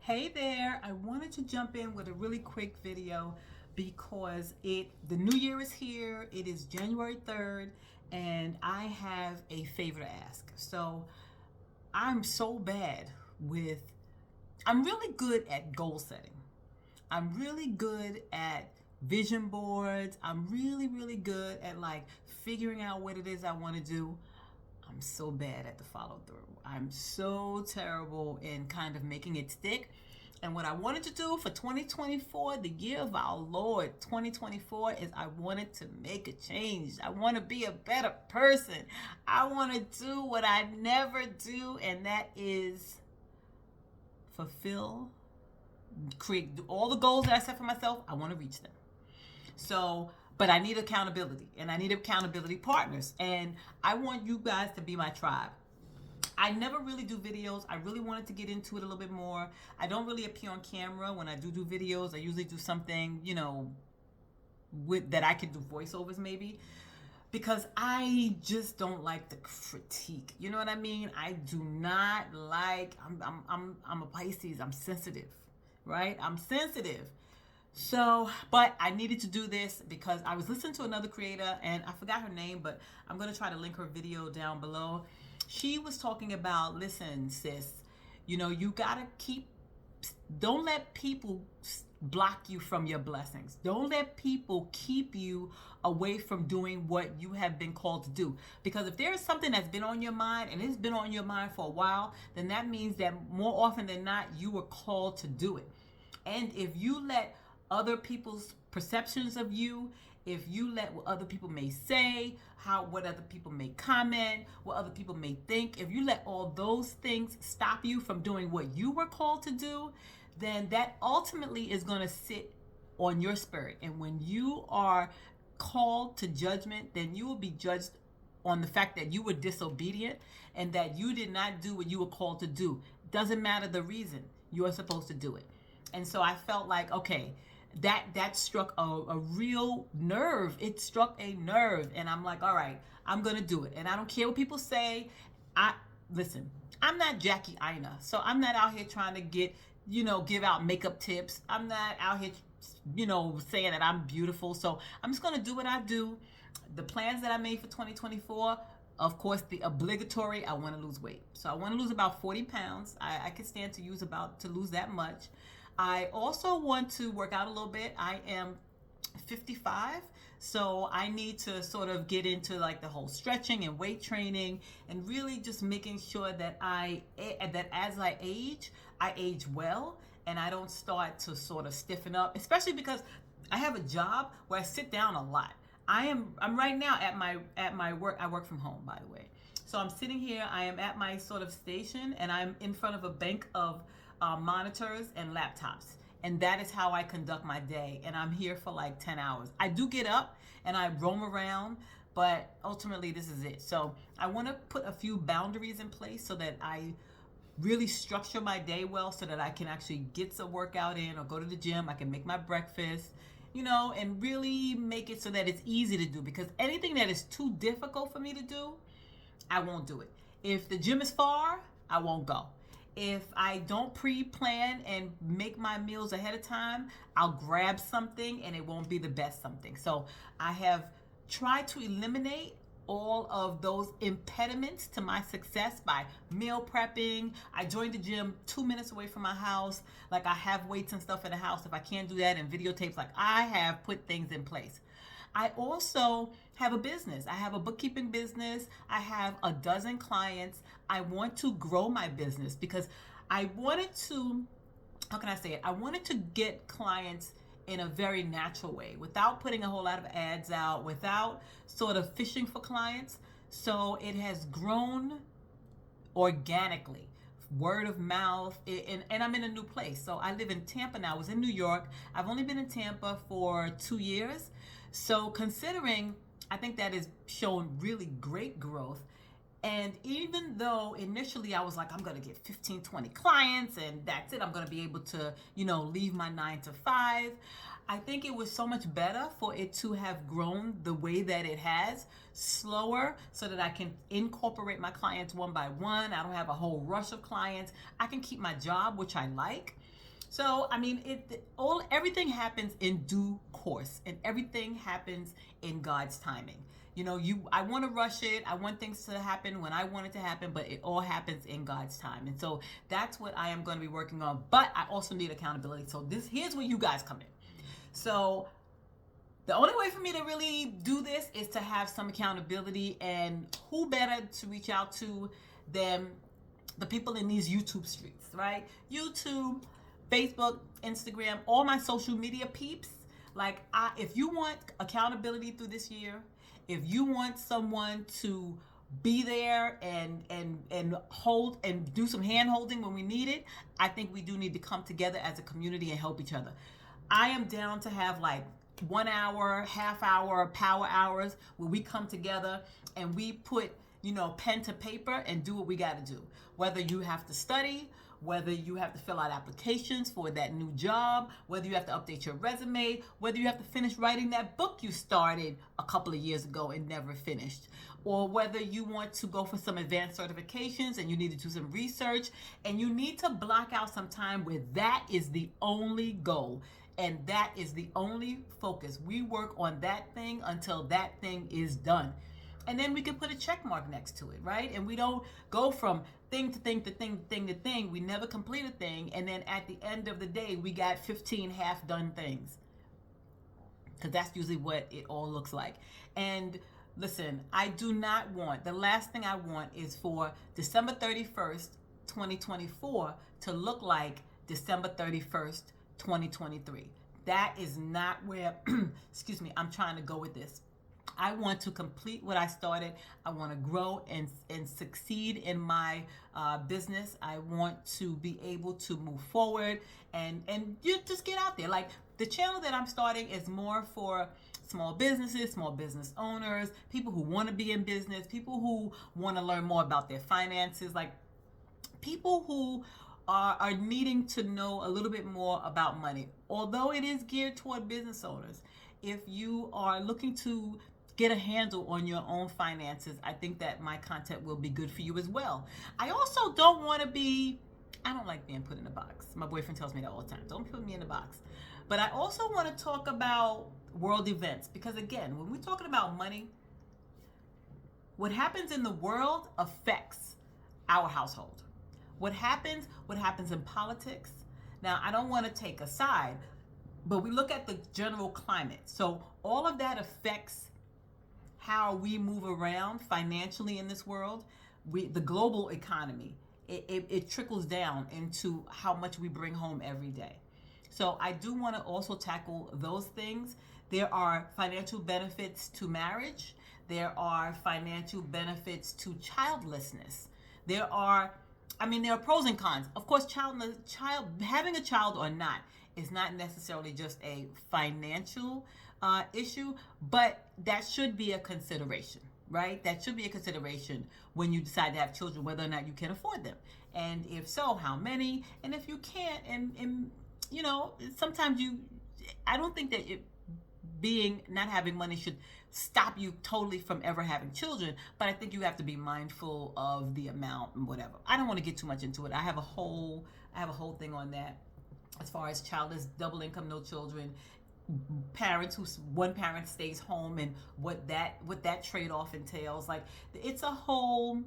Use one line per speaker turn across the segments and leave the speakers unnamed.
Hey there, I wanted to jump in with a really quick video because the new year is here. It is January 3rd and I have a favor to ask. So I'm so bad with I'm really good at goal setting. I'm really good at vision boards. I'm really good at like figuring out what it is I want to do. I'm so bad at the follow through. I'm so terrible in kind of making it stick. And what I wanted to do for 2024, the year of our Lord 2024, is I wanted to make a change. I want to be a better person. I want to do what I never do, and that is fulfill, create all the goals that I set for myself. I want to reach them. So, but I need accountability and I need accountability partners. And I want you guys to be my tribe. I never really do videos. I really wanted to get into it a little bit more. I don't really appear on camera. When I do videos, I usually do something, with that I could do voiceovers maybe. Because I just don't like the critique. You know what I mean? I do not like. I'm a Pisces. I'm sensitive, right? I'm sensitive. So, but I needed to do this because I was listening to another creator and I forgot her name, but I'm going to try to link her video down below. She was talking about, listen, sis, you got to don't let people block you from your blessings. Don't let people keep you away from doing what you have been called to do. Because if there is something that's been on your mind and it's been on your mind for a while, then that means that more often than not, you were called to do it. And if you let other people's perceptions of you, if you let what other people may say, what other people may comment, what other people may think, if you let all those things stop you from doing what you were called to do, then that ultimately is going to sit on your spirit. And when you are called to judgment, then you will be judged on the fact that you were disobedient and that you did not do what you were called to do. Doesn't matter the reason, you are supposed to do it. And so I felt like, okay, that struck a real nerve. It struck a nerve. And I'm like, all right, I'm going to do it. And I don't care what people say. Listen, I'm not Jackie Aina. So I'm not out here trying to give out makeup tips. I'm not out here, saying that I'm beautiful. So I'm just going to do what I do. The plans that I made for 2024, of course, the obligatory, I want to lose weight. So I want to lose about 40 pounds. I can stand to lose that much. I also want to work out a little bit. I am 55, so I need to sort of get into like the whole stretching and weight training and really just making sure that that as I age well and I don't start to sort of stiffen up, especially because I have a job where I sit down a lot. I'm right now at my work. I work from home, by the way. So I'm sitting here, I am at my sort of station and I'm in front of a bank of monitors and laptops, and that is how I conduct my day, and I'm here for like 10 hours. I do get up and I roam around, but ultimately this is it. So I want to put a few boundaries in place so that I really structure my day well, so that I can actually get some workout in or go to the gym. I can make my breakfast, and really make it so that it's easy to do, because anything that is too difficult for me to do, I won't do it. If the gym is far, I won't go. If I don't pre-plan and make my meals ahead of time, I'll grab something and it won't be the best something. So I have tried to eliminate all of those impediments to my success by meal prepping. I joined the gym 2 minutes away from my house. Like, I have weights and stuff in the house. If I can't do that, and videotapes, like, I have put things in place. I also have a business. I have a bookkeeping business. I have a dozen clients. I want to grow my business because I wanted to, how can I say it? I wanted to get clients in a very natural way without putting a whole lot of ads out, without sort of fishing for clients. So it has grown organically, word of mouth, and I'm in a new place. So I live in Tampa now. I was in New York. I've only been in Tampa for 2 years. So considering, I think that has shown really great growth. And even though initially I was like, I'm going to get 15, 20 clients and that's it, I'm going to be able to, leave my 9 to 5. I think it was so much better for it to have grown the way that it has, slower, so that I can incorporate my clients one by one. I don't have a whole rush of clients. I can keep my job, which I like. So I mean, everything happens in due course, and everything happens in God's timing. I want to rush it. I want things to happen when I want it to happen, but it all happens in God's time. And so that's what I am going to be working on. But I also need accountability. So here's where you guys come in. So the only way for me to really do this is to have some accountability, and who better to reach out to than the people in these YouTube streets, right? YouTube, Facebook, Instagram, all my social media peeps. Like, if you want accountability through this year, if you want someone to be there and hold and do some hand holding when we need it, I think we do need to come together as a community and help each other. I am down to have like 1 hour, half hour, power hours where we come together and we put, pen to paper and do what we got to do. Whether you have to study, whether you have to fill out applications for that new job, whether you have to update your resume, whether you have to finish writing that book you started a couple of years ago and never finished, or whether you want to go for some advanced certifications and you need to do some research and you need to block out some time where that is the only goal and that is the only focus. We work on that thing until that thing is done. And then we can put a check mark next to it, right? And we don't go from thing to thing to thing to thing to thing. We never complete a thing. And then at the end of the day, we got 15 half-done things. Because that's usually what it all looks like. And listen, I do not want, the last thing I want is for December 31st, 2024 to look like December 31st, 2023. That is not where, excuse me, I'm trying to go with this. I want to complete what I started. I want to grow and succeed in my business. I want to be able to move forward and you just get out there. Like, the channel that I'm starting is more for small businesses, small business owners, people who want to be in business, people who want to learn more about their finances, like people who are needing to know a little bit more about money. Although it is geared toward business owners, if you are looking to get a handle on your own finances, I think that my content will be good for you as well. I also don't want to I don't like being put in a box. My boyfriend tells me that all the time. Don't put me in a box. But I also want to talk about world events, because again, when we're talking about money, what happens in the world affects our household. What happens in politics. Now, I don't want to take a side, but we look at the general climate. So all of that affects how we move around financially in this world. The global economy, it trickles down into how much we bring home every day. So I do want to also tackle those things. There are financial benefits to marriage. There are financial benefits to childlessness. There are pros and cons. Of course, having a child or not is not necessarily just a financial issue, but that should be a consideration, right? That should be a consideration when you decide to have children, whether or not you can afford them. And if so, how many? And if you can't, and sometimes I don't think that not having money should stop you totally from ever having children, but I think you have to be mindful of the amount and whatever. I don't want to get too much into it. I have a whole thing on that as far as childless, double income, no children, parents one parent stays home, and what that trade-off entails. Like, it's a whole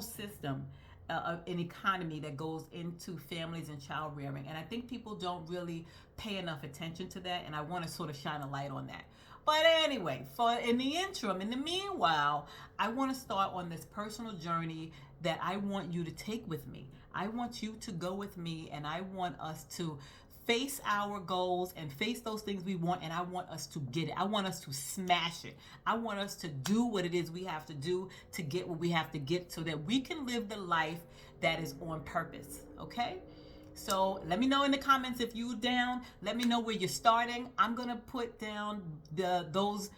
system, an economy that goes into families and child rearing, and I think people don't really pay enough attention to that, and I want to sort of shine a light on that. But anyway, in the meanwhile, I want to start on this personal journey that I want you to take with me. I want you to go with me, and I want us to face our goals and face those things we want, and I want us to get it. I want us to smash it. I want us to do what it is we have to do to get what we have to get, so that we can live the life that is on purpose, okay? So let me know in the comments if you're down. Let me know where you're starting. I'm going to put down those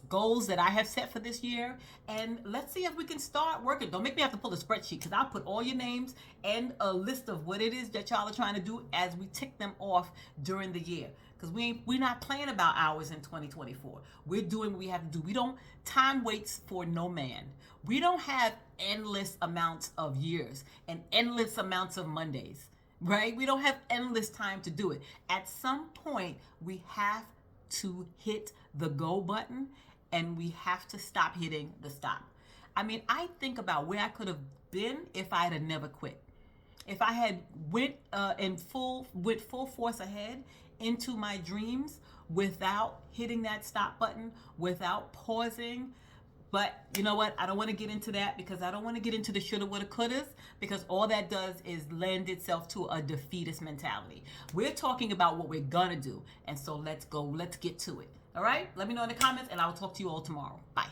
goals that I have set for this year, and let's see if we can start working. Don't make me have to pull a spreadsheet, because I'll put all your names and a list of what it is that y'all are trying to do as we tick them off during the year, because we're not playing about hours in 2024. We're doing what we have to do. Time waits for no man. We don't have endless amounts of years and endless amounts of Mondays. right? We don't have endless time to do it. At some point, we have to hit the go button and we have to stop hitting the stop. I mean, I think about where I could have been if I had never quit. If I had went with full force ahead into my dreams without hitting that stop button, without pausing. But you know what? I don't want to get into that because I don't want to get into the shoulda, woulda, couldas, because all that does is lend itself to a defeatist mentality. We're talking about what we're gonna do, and so let's go. Let's get to it. All right? Let me know in the comments, and I will talk to you all tomorrow. Bye.